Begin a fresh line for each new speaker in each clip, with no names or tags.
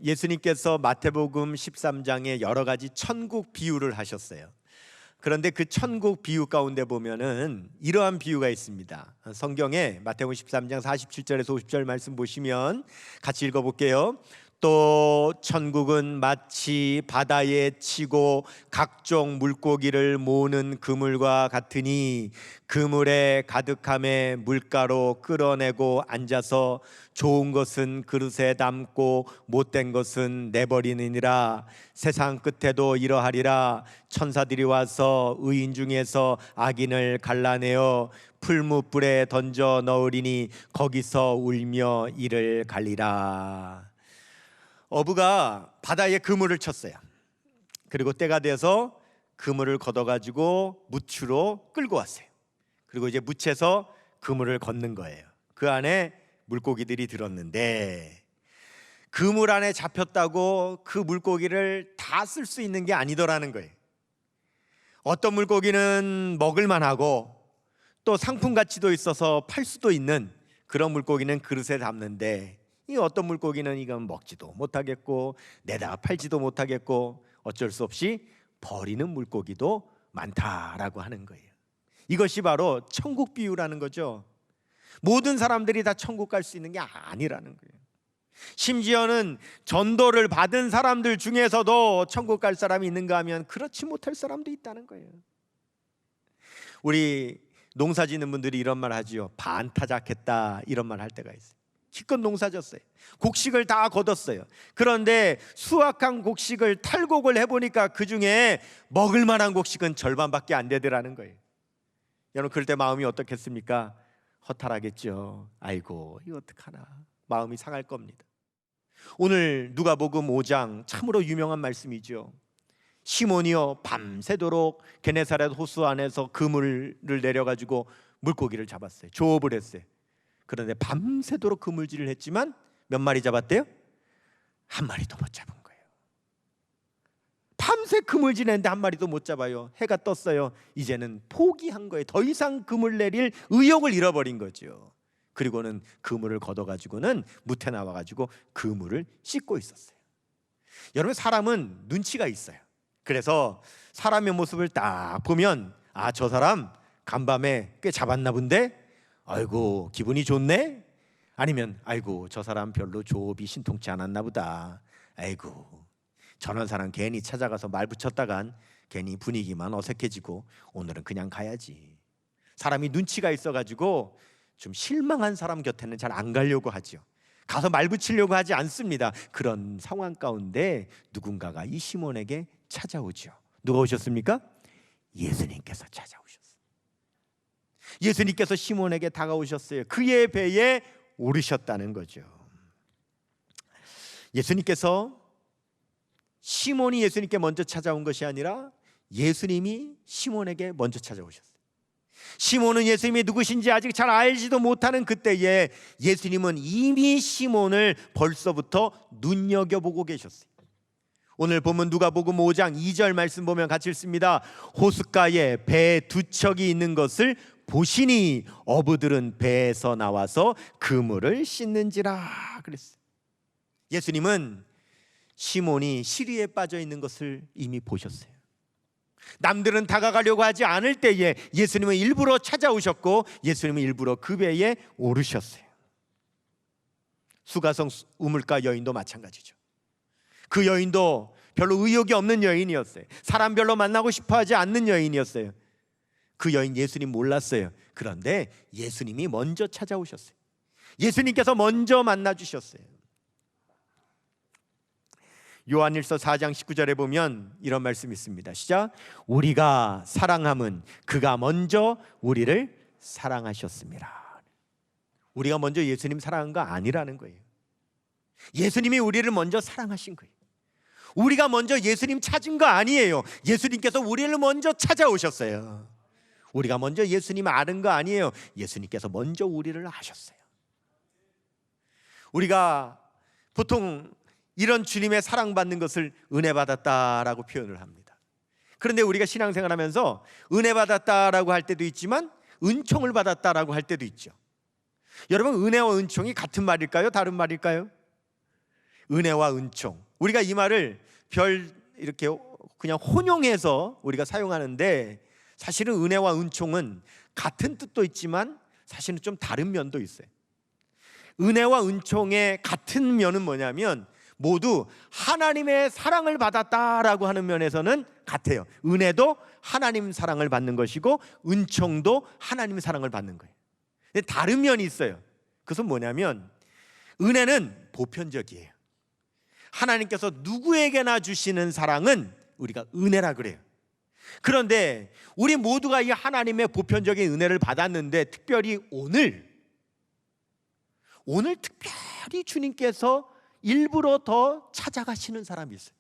예수님께서 마태복음 13장에 여러 가지 천국 비유를 하셨어요. 그런데 그 천국 비유 가운데 보면은 이러한 비유가 있습니다. 성경에 마태복음 13장 47절에서 50절 말씀 보시면 같이 읽어볼게요. 또 천국은 마치 바다에 치고 각종 물고기를 모으는 그물과 같으니 그물에 가득함에 물가로 끌어내고 앉아서 좋은 것은 그릇에 담고 못된 것은 내버리느니라. 세상 끝에도 이러하리라. 천사들이 와서 의인 중에서 악인을 갈라내어 풀무불에 던져 넣으리니 거기서 울며 이를 갈리라. 어부가 바다에 그물을 쳤어요. 그리고 때가 돼서 그물을 걷어가지고 무추로 끌고 왔어요. 그리고 이제 무채에서 그물을 걷는 거예요. 그 안에 물고기들이 들었는데 그물 안에 잡혔다고 그 물고기를 다 쓸 수 있는 게 아니더라는 거예요. 어떤 물고기는 먹을만 하고 또 상품 가치도 있어서 팔 수도 있는 그런 물고기는 그릇에 담는데, 이 어떤 물고기는 이건 먹지도 못하겠고 내다가 팔지도 못하겠고 어쩔 수 없이 버리는 물고기도 많다라고 하는 거예요. 이것이 바로 천국 비유라는 거죠. 모든 사람들이 다 천국 갈 수 있는 게 아니라는 거예요. 심지어는 전도를 받은 사람들 중에서도 천국 갈 사람이 있는가 하면 그렇지 못할 사람도 있다는 거예요. 우리 농사 짓는 분들이 이런 말 하지요. 반타작했다, 이런 말 할 때가 있어요. 기껏 농사 졌어요. 곡식을 다 거뒀어요. 그런데 수확한 곡식을 탈곡을 해보니까 그 중에 먹을 만한 곡식은 절반밖에 안 되더라는 거예요. 여러분, 그럴 때 마음이 어떻겠습니까? 허탈하겠죠. 아이고, 이거 어떡하나, 마음이 상할 겁니다. 오늘 누가복음 5장 참으로 유명한 말씀이죠. 시몬이요 밤새도록 게네사렛 호수 안에서 그물을 내려가지고 물고기를 잡았어요. 조업을 했어요. 그런데 밤새도록 그물질을 했지만 몇 마리 잡았대요? 한 마리도 못 잡은 거예요. 밤새 그물질 했는데 한 마리도 못 잡아요. 해가 떴어요. 이제는 포기한 거예요. 더 이상 그물 내릴 의욕을 잃어버린 거죠. 그리고는 그물을 걷어가지고는 무태 나와가지고 그물을 씻고 있었어요. 여러분, 사람은 눈치가 있어요. 그래서 사람의 모습을 딱 보면 아, 저 사람 간밤에 꽤 잡았나 본데? 아이고, 기분이 좋네? 아니면 아이고, 저 사람 별로 조업이 신통치 않았나 보다. 아이고, 저런 사람 괜히 찾아가서 말 붙였다간 괜히 분위기만 어색해지고 오늘은 그냥 가야지. 사람이 눈치가 있어가지고 좀 실망한 사람 곁에는 잘 안 가려고 하죠. 가서 말 붙이려고 하지 않습니다. 그런 상황 가운데 누군가가 이 시몬에게 찾아오죠. 누가 오셨습니까? 예수님께서 찾아오셨어요. 예수님께서 시몬에게 다가오셨어요. 그의 배에 오르셨다는 거죠. 예수님께서, 시몬이 예수님께 먼저 찾아온 것이 아니라 예수님이 시몬에게 먼저 찾아오셨어요. 시몬은 예수님이 누구신지 아직 잘 알지도 못하는 그때에 예수님은 이미 시몬을 벌써부터 눈여겨보고 계셨어요. 오늘 보면 누가복음 5장 2절 말씀 보면 같이 읽습니다. 호숫가에 배 두 척이 있는 것을 보시니 어부들은 배에서 나와서 그물을 씻는지라 그랬어요. 예수님은 시몬이 시리에 빠져 있는 것을 이미 보셨어요. 남들은 다가가려고 하지 않을 때에 예수님은 일부러 찾아오셨고 예수님은 일부러 그 배에 오르셨어요. 수가성 우물가 여인도 마찬가지죠. 그 여인도 별로 의욕이 없는 여인이었어요. 사람 별로 만나고 싶어하지 않는 여인이었어요. 그 여인 예수님 몰랐어요. 그런데 예수님이 먼저 찾아오셨어요. 예수님께서 먼저 만나주셨어요. 요한일서 4장 19절에 보면 이런 말씀이 있습니다. 시작. 우리가 사랑함은 그가 먼저 우리를 사랑하셨습니다. 우리가 먼저 예수님 사랑한 거 아니라는 거예요. 예수님이 우리를 먼저 사랑하신 거예요. 우리가 먼저 예수님 찾은 거 아니에요. 예수님께서 우리를 먼저 찾아오셨어요. 우리가 먼저 예수님 아는 거 아니에요. 예수님께서 먼저 우리를 아셨어요. 우리가 보통 이런 주님의 사랑받는 것을 은혜 받았다라고 표현을 합니다. 그런데 우리가 신앙생활하면서 은혜 받았다라고 할 때도 있지만 은총을 받았다라고 할 때도 있죠. 여러분, 은혜와 은총이 같은 말일까요? 다른 말일까요? 은혜와 은총. 우리가 이 말을 이렇게 그냥 혼용해서 우리가 사용하는데, 사실은 은혜와 은총은 같은 뜻도 있지만 사실은 좀 다른 면도 있어요. 은혜와 은총의 같은 면은 뭐냐면 모두 하나님의 사랑을 받았다라고 하는 면에서는 같아요. 은혜도 하나님 사랑을 받는 것이고 은총도 하나님 사랑을 받는 거예요. 근데 다른 면이 있어요. 그것은 뭐냐면 은혜는 보편적이에요. 하나님께서 누구에게나 주시는 사랑은 우리가 은혜라 그래요. 그런데 우리 모두가 이 하나님의 보편적인 은혜를 받았는데, 특별히 오늘 특별히 주님께서 일부러 더 찾아가시는 사람이 있어요.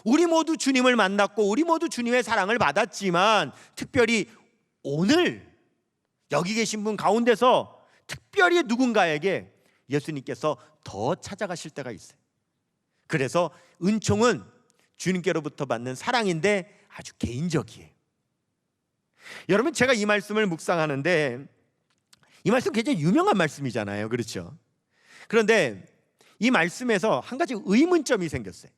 우리 모두 주님을 만났고 우리 모두 주님의 사랑을 받았지만, 특별히 오늘 여기 계신 분 가운데서 특별히 누군가에게 예수님께서 더 찾아가실 때가 있어요. 그래서 은총은 주님께로부터 받는 사랑인데 아주 개인적이에요. 여러분, 제가 이 말씀을 묵상하는데 이 말씀 굉장히 유명한 말씀이잖아요. 그렇죠? 그런데 이 말씀에서 한 가지 의문점이 생겼어요.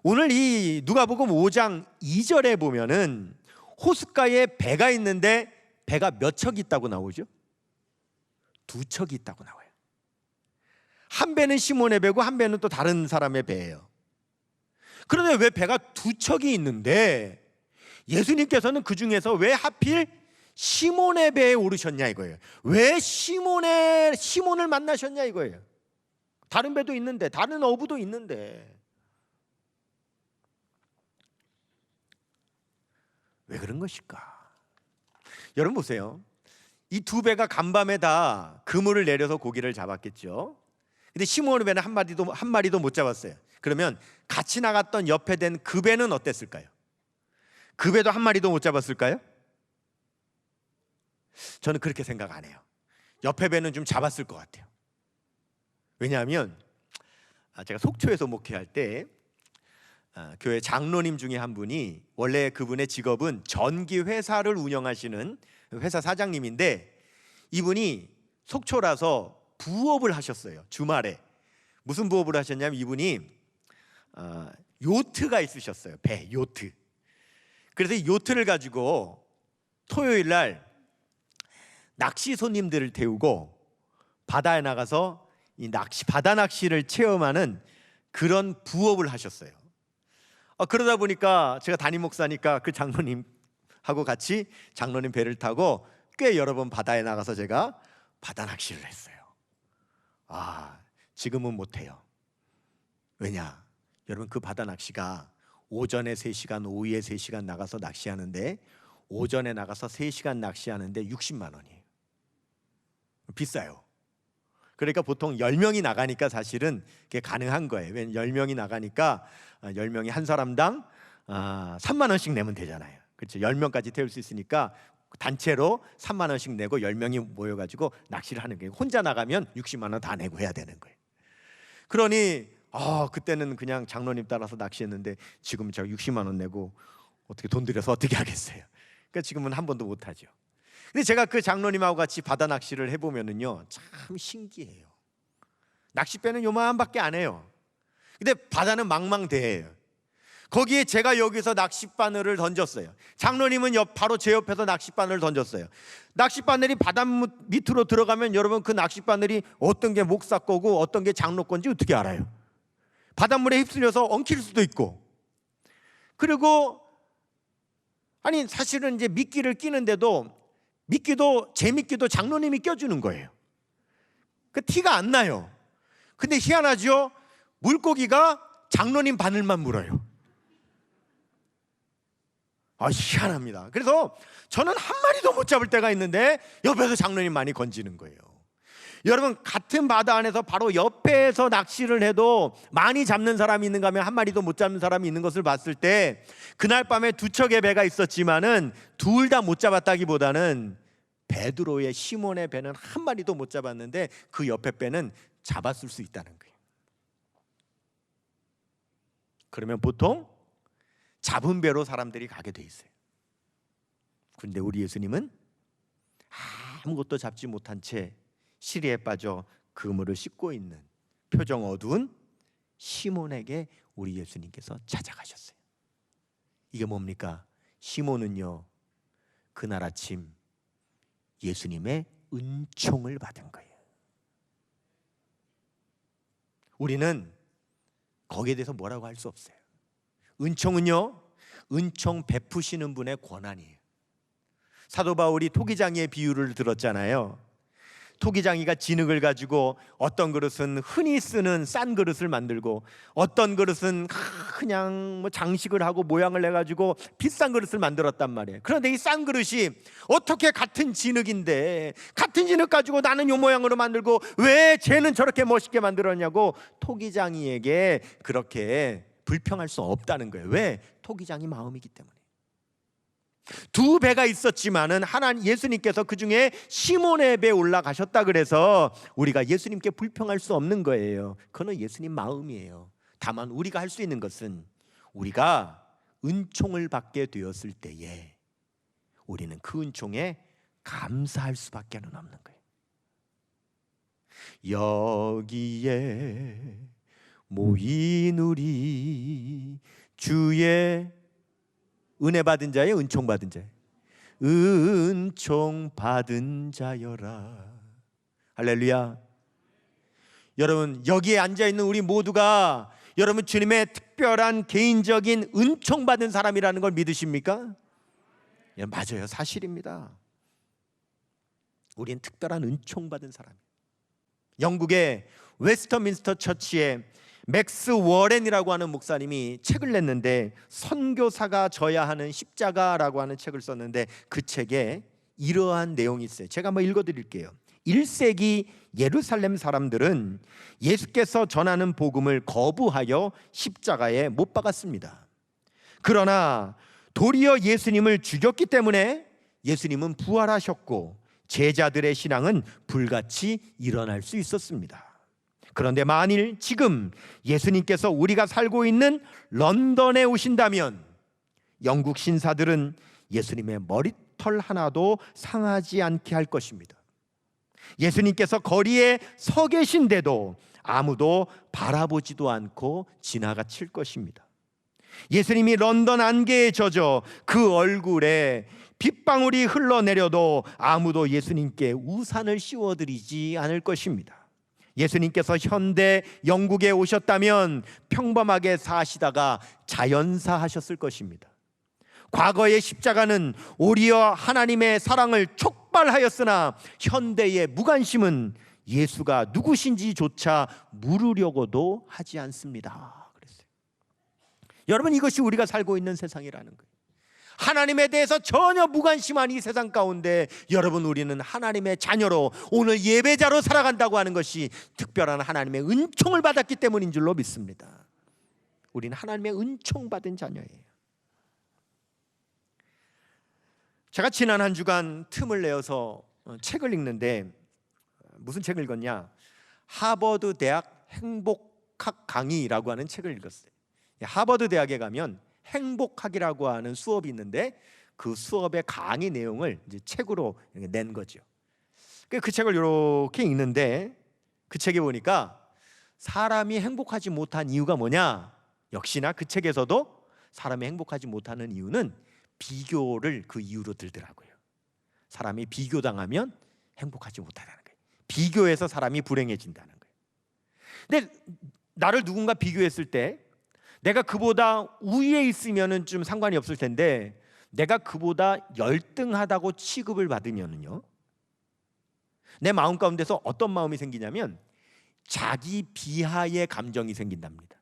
오늘 이 누가복음 5장 2절에 보면은 호숫가에 배가 있는데 배가 몇 척이 있다고 나오죠? 2척이 있다고 나와요. 한 배는 시몬의 배고 한 배는 또 다른 사람의 배예요. 그런데 왜 배가 2척이 있는데 예수님께서는 그 중에서 왜 하필 시몬의 배에 오르셨냐 이거예요. 왜 시몬을 만나셨냐 이거예요. 다른 배도 있는데, 다른 어부도 있는데 왜 그런 것일까? 여러분 보세요. 이 2배가 간밤에 다 그물을 내려서 고기를 잡았겠죠. 근데 시몬의 배는 한 마리도 못 잡았어요. 그러면 같이 나갔던 옆에 된 그 배는 어땠을까요? 그 배도 한 마리도 못 잡았을까요? 저는 그렇게 생각 안 해요. 옆에 배는 좀 잡았을 것 같아요. 왜냐하면 제가 속초에서 목회할 때 교회 장로님 중에 한 분이, 원래 그분의 직업은 전기 회사를 운영하시는 회사 사장님인데, 이분이 속초라서 부업을 하셨어요. 주말에 무슨 부업을 하셨냐면 이분이 요트가 있으셨어요. 배 요트. 그래서 이 요트를 가지고 토요일 날 낚시 손님들을 태우고 바다에 나가서 이 바다 낚시를 체험하는 그런 부업을 하셨어요. 그러다 보니까 제가 담임 목사니까 그 장로님하고 같이 장로님 배를 타고 꽤 여러 번 바다에 나가서 제가 바다 낚시를 했어요. 지금은 못해요. 왜냐? 여러분, 그 바다 낚시가 오전에 3시간, 오후에 3시간 나가서 낚시하는데, 오전에 나가서 3시간 낚시하는데 60만 원이에요. 비싸요. 그러니까 보통 10명이 나가니까 사실은 그게 가능한 거예요. 왜냐면 10명이 나가니까 10명이 한 사람당 3만 원씩 내면 되잖아요. 그렇죠? 10명까지 태울 수 있으니까 단체로 3만 원씩 내고 10명이 모여가지고 낚시를 하는 거예요. 혼자 나가면 60만 원 다 내고 해야 되는 거예요. 그러니 그때는 그냥 장로님 따라서 낚시했는데, 지금 제가 60만 원 내고 어떻게 돈 들여서 어떻게 하겠어요? 그러니까 지금은 한 번도 못 하죠. 근데 제가 그 장로님하고 같이 바다 낚시를 해보면은요, 참 신기해요. 낚싯배는 요만밖에 안 해요. 근데 바다는 망망대해요. 거기에 제가 여기서 낚싯바늘을 던졌어요. 장로님은 바로 제 옆에서 낚싯바늘을 던졌어요. 낚싯바늘이 바다 밑으로 들어가면 여러분, 그 낚싯바늘이 어떤 게 목사 거고 어떤 게 장로 건지 어떻게 알아요? 바닷물에 휩쓸려서 엉킬 수도 있고. 그리고 사실은 이제 미끼를 끼는데도 제 미끼도 장로님이 껴주는 거예요. 그 티가 안 나요. 근데 희한하죠? 물고기가 장로님 바늘만 물어요. 희한합니다. 그래서 저는 한 마리도 못 잡을 때가 있는데 옆에서 장로님 많이 건지는 거예요. 여러분, 같은 바다 안에서 바로 옆에서 낚시를 해도 많이 잡는 사람이 있는가 하면 한 마리도 못 잡는 사람이 있는 것을 봤을 때, 그날 밤에 2척의 배가 있었지만은 둘 다 못 잡았다기보다는 베드로의 시몬의 배는 한 마리도 못 잡았는데 그 옆에 배는 잡았을 수 있다는 거예요. 그러면 보통 잡은 배로 사람들이 가게 돼 있어요. 그런데 우리 예수님은 아무것도 잡지 못한 채 시리에 빠져 그물을 씻고 있는 표정 어두운 시몬에게 우리 예수님께서 찾아가셨어요. 이게 뭡니까? 시몬은요, 그날 아침 예수님의 은총을 받은 거예요. 우리는 거기에 대해서 뭐라고 할 수 없어요. 은총은요, 은총 베푸시는 분의 권한이에요. 사도 바울이 토기장이의 비유를 들었잖아요. 토기장이가 진흙을 가지고 어떤 그릇은 흔히 쓰는 싼 그릇을 만들고 어떤 그릇은 그냥 뭐 장식을 하고 모양을 내가지고 비싼 그릇을 만들었단 말이에요. 그런데 이 싼 그릇이 어떻게 같은 진흙인데 같은 진흙 가지고 나는 이 모양으로 만들고 왜 쟤는 저렇게 멋있게 만들었냐고 토기장이에게 그렇게 불평할 수 없다는 거예요. 왜? 토기장이 마음이기 때문에. 두 배가 있었지만은 하나님 예수님께서 그 중에 시몬의 배에 올라가셨다 그래서 우리가 예수님께 불평할 수 없는 거예요. 그건 예수님 마음이에요. 다만 우리가 할 수 있는 것은 우리가 은총을 받게 되었을 때에 우리는 그 은총에 감사할 수밖에는 없는 거예요. 여기에 모인 우리 주의 은혜 받은 자예요, 은총 받은 자예요? 은총 받은 자여라. 할렐루야. 여러분, 여기에 앉아 있는 우리 모두가 여러분 주님의 특별한 개인적인 은총 받은 사람이라는 걸 믿으십니까? 예, 맞아요. 사실입니다. 우리는 특별한 은총 받은 사람이에요. 영국의 웨스터민스터 처치에 맥스 워렌이라고 하는 목사님이 책을 냈는데 선교사가 져야 하는 십자가라고 하는 책을 썼는데 그 책에 이러한 내용이 있어요. 제가 한번 읽어드릴게요. 1세기 예루살렘 사람들은 예수께서 전하는 복음을 거부하여 십자가에 못 박았습니다. 그러나 도리어 예수님을 죽였기 때문에 예수님은 부활하셨고 제자들의 신앙은 불같이 일어날 수 있었습니다. 그런데 만일 지금 예수님께서 우리가 살고 있는 런던에 오신다면 영국 신사들은 예수님의 머리털 하나도 상하지 않게 할 것입니다. 예수님께서 거리에 서 계신데도 아무도 바라보지도 않고 지나가칠 것입니다. 예수님이 런던 안개에 젖어 그 얼굴에 빗방울이 흘러내려도 아무도 예수님께 우산을 씌워드리지 않을 것입니다. 예수님께서 현대 영국에 오셨다면 평범하게 사시다가 자연사 하셨을 것입니다. 과거의 십자가는 오히려 하나님의 사랑을 촉발하였으나 현대의 무관심은 예수가 누구신지조차 물으려고도 하지 않습니다. 그랬어요. 여러분, 이것이 우리가 살고 있는 세상이라는 거예요. 하나님에 대해서 전혀 무관심한 이 세상 가운데 여러분, 우리는 하나님의 자녀로 오늘 예배자로 살아간다고 하는 것이 특별한 하나님의 은총을 받았기 때문인 줄로 믿습니다. 우리는 하나님의 은총 받은 자녀예요. 제가 지난 한 주간 틈을 내어서 책을 읽는데 무슨 책을 읽었냐? 하버드 대학 행복학 강의라고 하는 책을 읽었어요. 하버드 대학에 가면 행복학이라고 하는 수업이 있는데 그 수업의 강의 내용을 이제 책으로 낸 거죠. 그 책을 이렇게 읽는데 그 책에 보니까 사람이 행복하지 못한 이유가 뭐냐? 역시나 그 책에서도 사람이 행복하지 못하는 이유는 비교를 그 이유로 들더라고요. 사람이 비교당하면 행복하지 못하다는 거예요. 비교해서 사람이 불행해진다는 거예요. 근데 나를 누군가 비교했을 때 내가 그보다 우위에 있으면은 좀 상관이 없을 텐데 내가 그보다 열등하다고 취급을 받으면은요, 내 마음 가운데서 어떤 마음이 생기냐면 자기 비하의 감정이 생긴답니다.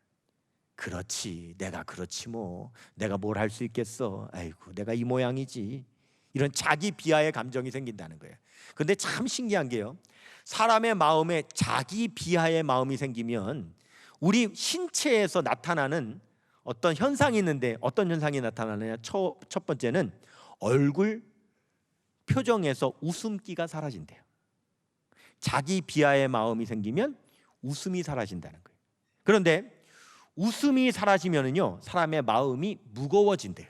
그렇지, 내가 그렇지 뭐, 내가 뭘 할 수 있겠어, 아이고 내가 이 모양이지, 이런 자기 비하의 감정이 생긴다는 거예요. 근데 참 신기한 게요, 사람의 마음에 자기 비하의 마음이 생기면 우리 신체에서 나타나는 어떤 현상이 있는데 어떤 현상이 나타나느냐? 첫 번째는 얼굴 표정에서 웃음기가 사라진대요. 자기 비하의 마음이 생기면 웃음이 사라진다는 거예요. 그런데 웃음이 사라지면은요, 사람의 마음이 무거워진대요.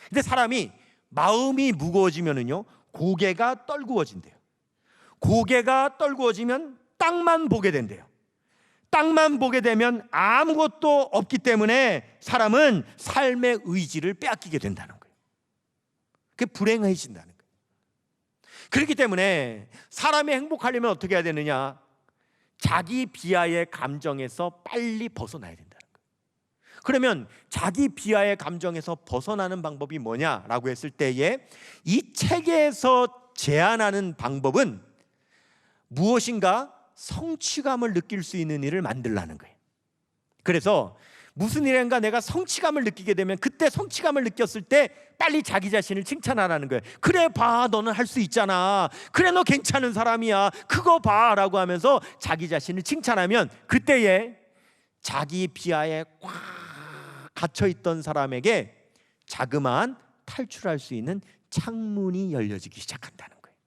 근데 사람이 마음이 무거워지면은요, 고개가 떨구어진대요. 고개가 떨구어지면 땅만 보게 된대요. 땅만 보게 되면 아무것도 없기 때문에 사람은 삶의 의지를 빼앗기게 된다는 거예요. 그게 불행해진다는 거예요. 그렇기 때문에 사람이 행복하려면 어떻게 해야 되느냐? 자기 비하의 감정에서 빨리 벗어나야 된다는 거예요. 그러면 자기 비하의 감정에서 벗어나는 방법이 뭐냐라고 했을 때에 이 책에서 제안하는 방법은 무엇인가? 성취감을 느낄 수 있는 일을 만들라는 거예요. 그래서 무슨 일인가 내가 성취감을 느끼게 되면 그때 성취감을 느꼈을 때 빨리 자기 자신을 칭찬하라는 거예요. 그래 봐, 너는 할 수 있잖아. 그래, 너 괜찮은 사람이야. 그거 봐 라고 하면서 자기 자신을 칭찬하면 그때에 자기 비하에 꽉 갇혀있던 사람에게 자그마한 탈출할 수 있는 창문이 열려지기 시작한다는 거예요.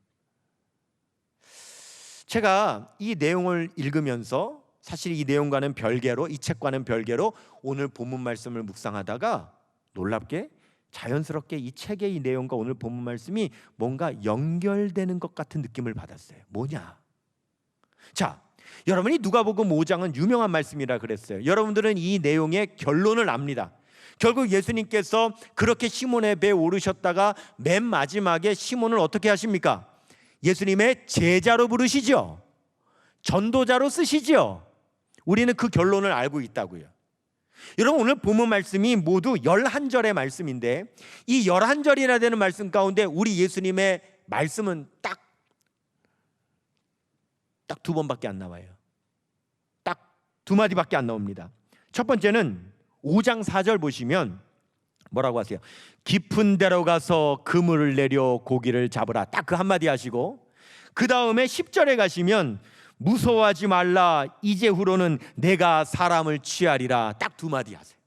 제가 이 내용을 읽으면서 사실 이 내용과는 별개로, 이 책과는 별개로 오늘 본문 말씀을 묵상하다가 놀랍게 자연스럽게 이 책의 이 내용과 오늘 본문 말씀이 뭔가 연결되는 것 같은 느낌을 받았어요. 뭐냐? 자, 여러분이 누가복음 5장은 유명한 말씀이라 그랬어요. 여러분들은 이 내용의 결론을 압니다. 결국 예수님께서 그렇게 시몬의 배에 오르셨다가 맨 마지막에 시몬을 어떻게 하십니까? 예수님의 제자로 부르시죠. 전도자로 쓰시죠. 우리는 그 결론을 알고 있다고요. 여러분, 오늘 본문 말씀이 모두 11절의 말씀인데 이 11절이나 되는 말씀 가운데 우리 예수님의 말씀은 딱 두 번밖에 안 나와요. 딱 두 마디밖에 안 나옵니다. 첫 번째는 5장 4절 보시면 뭐라고 하세요? 깊은 데로 가서 그물을 내려 고기를 잡으라. 딱 그 한마디 하시고 그 다음에 10절에 가시면 무서워하지 말라. 이제후로는 내가 사람을 취하리라. 딱 두 마디 하세요.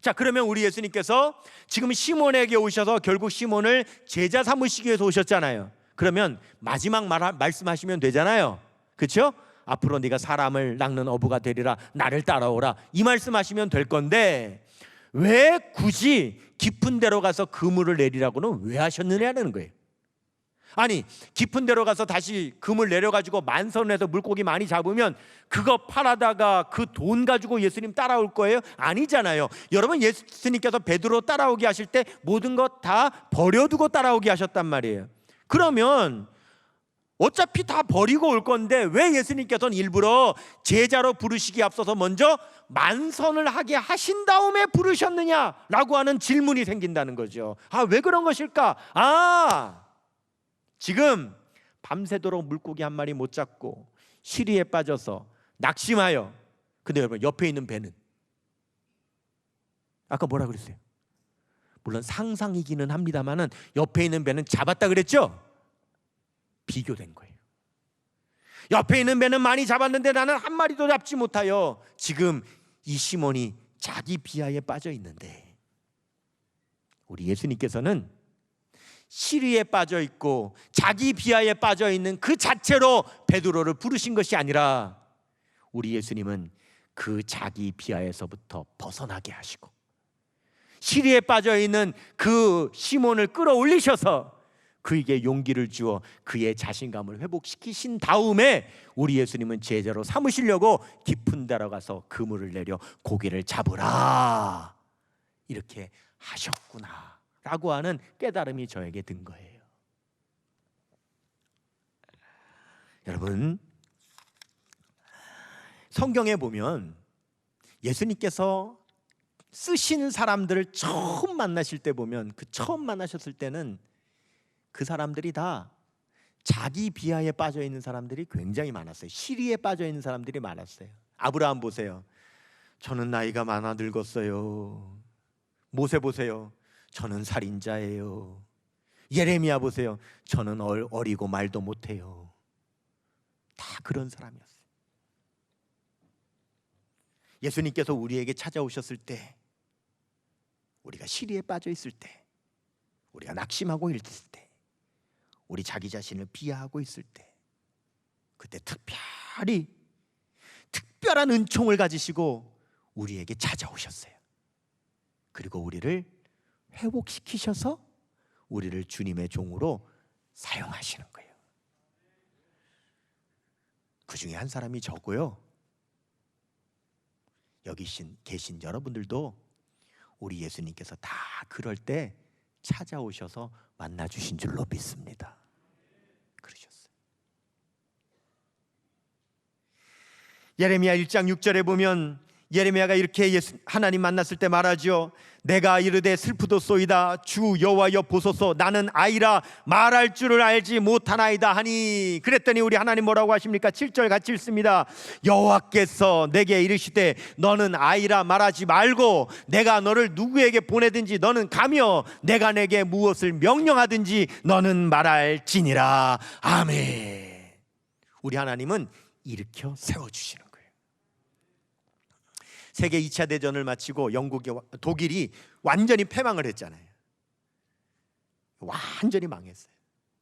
자, 그러면 우리 예수님께서 지금 시몬에게 오셔서 결국 시몬을 제자 삼으시기 위해서 오셨잖아요. 그러면 마지막 말씀하시면 되잖아요. 그렇죠? 앞으로 네가 사람을 낚는 어부가 되리라. 나를 따라오라. 이 말씀하시면 될 건데 왜 굳이 깊은 데로 가서 그물을 내리라고는 왜 하셨느냐는 거예요. 아니, 깊은 데로 가서 다시 그물 내려가지고 만선에서 물고기 많이 잡으면 그거 팔아다가 그 돈 가지고 예수님 따라올 거예요? 아니잖아요. 여러분, 예수님께서 베드로 따라오게 하실 때 모든 것 다 버려두고 따라오게 하셨단 말이에요. 그러면 어차피 다 버리고 올 건데 왜 예수님께서는 일부러 제자로 부르시기 앞서서 먼저 만선을 하게 하신 다음에 부르셨느냐라고 하는 질문이 생긴다는 거죠. 왜 그런 것일까? 지금 밤새도록 물고기 한 마리 못 잡고 시리에 빠져서 낙심하여, 근데 여러분 옆에 있는 배는 아까 뭐라 그랬어요? 물론 상상이기는 합니다만은 옆에 있는 배는 잡았다 그랬죠? 비교된 거예요. 옆에 있는 배는 많이 잡았는데 나는 한 마리도 잡지 못하여 지금 이 시몬이 자기 비하에 빠져 있는데, 우리 예수님께서는 시리에 빠져 있고 자기 비하에 빠져 있는 그 자체로 베드로를 부르신 것이 아니라 우리 예수님은 그 자기 비하에서부터 벗어나게 하시고 시리에 빠져 있는 그 시몬을 끌어올리셔서 그에게 용기를 주어 그의 자신감을 회복시키신 다음에 우리 예수님은 제자로 삼으시려고 깊은 데로 가서 그물을 내려 고기를 잡으라 이렇게 하셨구나 라고 하는 깨달음이 저에게 든 거예요. 여러분, 성경에 보면 예수님께서 쓰시는 사람들을 처음 만나실 때 보면 그 처음 만나셨을 때는 그 사람들이 다 자기 비하에 빠져 있는 사람들이 굉장히 많았어요. 시리에 빠져 있는 사람들이 많았어요. 아브라함 보세요. 저는 나이가 많아 늙었어요. 모세 보세요. 저는 살인자예요. 예레미야 보세요. 저는 어리고 말도 못해요. 다 그런 사람이었어요. 예수님께서 우리에게 찾아오셨을 때, 우리가 시리에 빠져 있을 때, 우리가 낙심하고 있을 때, 우리 자기 자신을 비하하고 있을 때, 그때 특별한 은총을 가지시고 우리에게 찾아오셨어요. 그리고 우리를 회복시키셔서 우리를 주님의 종으로 사용하시는 거예요. 그 중에 한 사람이 저고요. 여기 계신 여러분들도 우리 예수님께서 다 그럴 때 찾아오셔서 만나주신 줄로 믿습니다. 그러셨어요. 예레미야 1장 6절에 보면 예레미야가 이렇게 하나님 만났을 때 말하죠. 내가 이르되 슬프도소이다. 주 여호와여 보소서. 나는 아이라 말할 줄을 알지 못하나이다 하니. 그랬더니 우리 하나님 뭐라고 하십니까? 7절 같이 읽습니다. 여호와께서 내게 이르시되 너는 아이라 말하지 말고 내가 너를 누구에게 보내든지 너는 가며 내가 내게 무엇을 명령하든지 너는 말할지니라. 아멘. 우리 하나님은 일으켜 세워주시는 거예요. 세계 2차 대전을 마치고 독일이 완전히 패망을 했잖아요. 완전히 망했어요.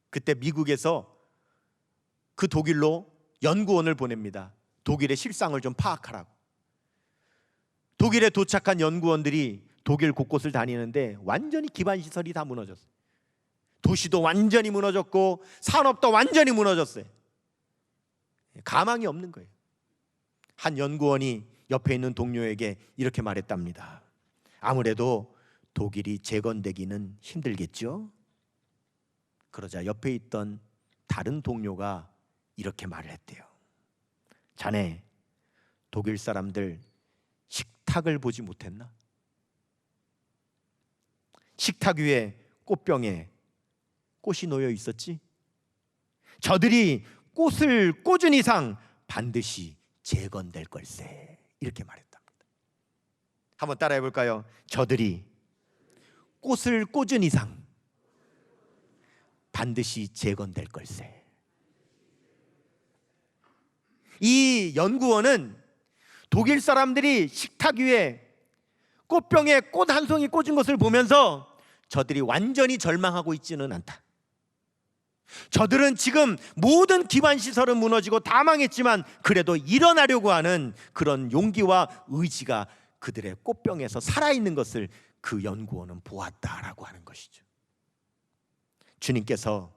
그때 미국에서 그 독일로 연구원을 보냅니다. 독일의 실상을 좀 파악하라고. 독일에 도착한 연구원들이 독일 곳곳을 다니는데 완전히 기반시설이 다 무너졌어요. 도시도 완전히 무너졌고 산업도 완전히 무너졌어요. 가망이 없는 거예요. 한 연구원이 옆에 있는 동료에게 이렇게 말했답니다. 아무래도 독일이 재건되기는 힘들겠죠? 그러자 옆에 있던 다른 동료가 이렇게 말을 했대요. 자네 독일 사람들 식탁을 보지 못했나? 식탁 위에 꽃병에 꽃이 놓여 있었지? 저들이 꽃을 꽂은 이상 반드시 재건될 걸세. 이렇게 말했답니다. 한번 따라해 볼까요? 저들이 꽃을 꽂은 이상 반드시 재건될 걸세. 이 연구원은 독일 사람들이 식탁 위에 꽃병에 꽃 한 송이 꽂은 것을 보면서 저들이 완전히 절망하고 있지는 않다. 저들은 지금 모든 기반시설은 무너지고 다 망했지만 그래도 일어나려고 하는 그런 용기와 의지가 그들의 꽃병에서 살아있는 것을 그 연구원은 보았다라고 하는 것이죠. 주님께서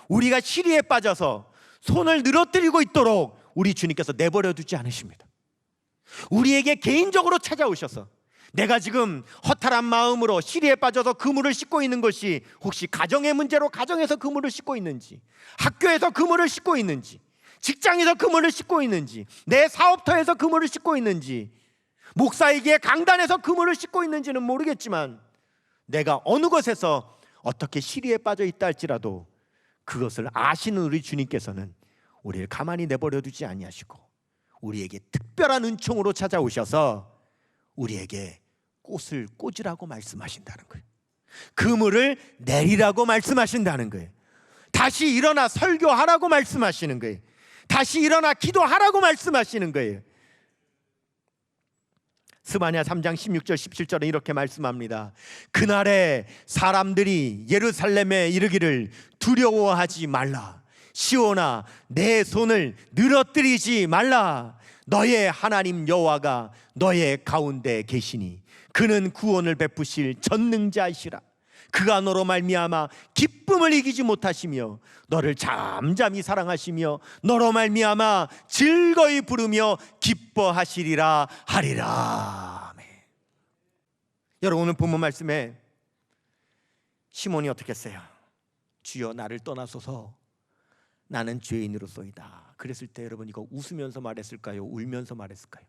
우리가 시리에 빠져서 손을 늘어뜨리고 있도록 우리 주님께서 내버려 두지 않으십니다. 우리에게 개인적으로 찾아오셔서 내가 지금 허탈한 마음으로 시리에 빠져서 그물을 씻고 있는 것이 혹시 가정의 문제로 가정에서 그물을 씻고 있는지, 학교에서 그물을 씻고 있는지, 직장에서 그물을 씻고 있는지, 내 사업터에서 그물을 씻고 있는지, 목사에게 강단에서 그물을 씻고 있는지는 모르겠지만 내가 어느 것에서 어떻게 시리에 빠져 있다 할지라도 그것을 아시는 우리 주님께서는 우리를 가만히 내버려 두지 아니하시고 우리에게 특별한 은총으로 찾아오셔서 우리에게 꽃을 꽂으라고 말씀하신다는 거예요. 그물을 내리라고 말씀하신다는 거예요. 다시 일어나 설교하라고 말씀하시는 거예요. 다시 일어나 기도하라고 말씀하시는 거예요. 스바냐 3장 16절 17절은 이렇게 말씀합니다. 그날에 사람들이 예루살렘에 이르기를 두려워하지 말라. 시온아 내 손을 늘어뜨리지 말라. 너의 하나님 여호와가 너의 가운데 계시니 그는 구원을 베푸실 전능자이시라. 그가 너로 말미암아 기쁨을 이기지 못하시며 너를 잠잠히 사랑하시며 너로 말미암아 즐거이 부르며 기뻐하시리라 하리라. 아멘. 여러분 오늘 본문 말씀에 시몬이 어떻게 했어요? 주여 나를 떠나소서 나는 죄인으로소이다. 그랬을 때 여러분 이거 웃으면서 말했을까요? 울면서 말했을까요?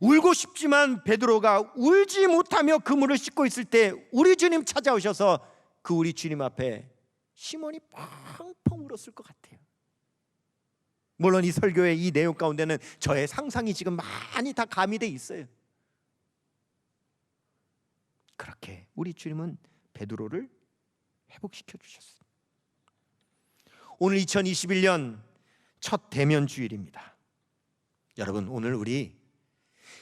울고 싶지만 베드로가 울지 못하며 그물을 씻고 있을 때 우리 주님 찾아오셔서 그 우리 주님 앞에 시몬이 펑펑 울었을 것 같아요. 물론 이 설교의 이 내용 가운데는 저의 상상이 지금 많이 다 가미돼 있어요. 그렇게 우리 주님은 베드로를 회복시켜 주셨어요. 오늘 2021년 첫 대면 주일입니다. 여러분 오늘 우리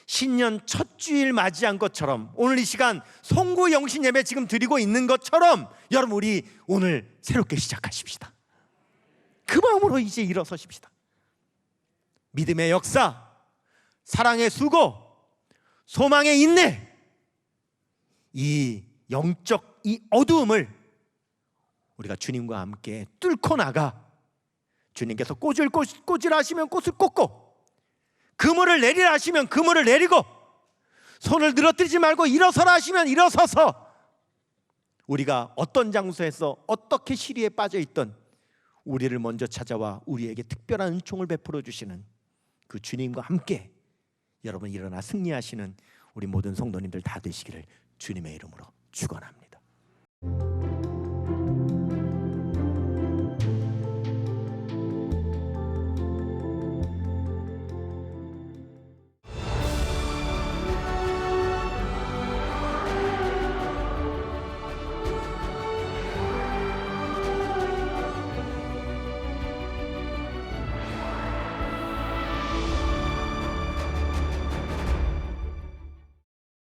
신년 첫 주일 맞이한 것처럼 오늘 이 시간 송구 영신 예배 지금 드리고 있는 것처럼 여러분 우리 오늘 새롭게 시작하십시다. 그 마음으로 이제 일어서십시다. 믿음의 역사, 사랑의 수고, 소망의 인내, 이 영적 이 어두움을 우리가 주님과 함께 뚫고 나가 주님께서 꽃을 하시면 꽃을 꽂고 그물을 내리라 하시면 그물을 내리고, 손을 늘어뜨리지 말고 일어서라 하시면 일어서서, 우리가 어떤 장소에서 어떻게 시리에 빠져 있던 우리를 먼저 찾아와 우리에게 특별한 은총을 베풀어 주시는 그 주님과 함께 여러분 일어나 승리하시는 우리 모든 성도님들 다 되시기를 주님의 이름으로 축원합니다.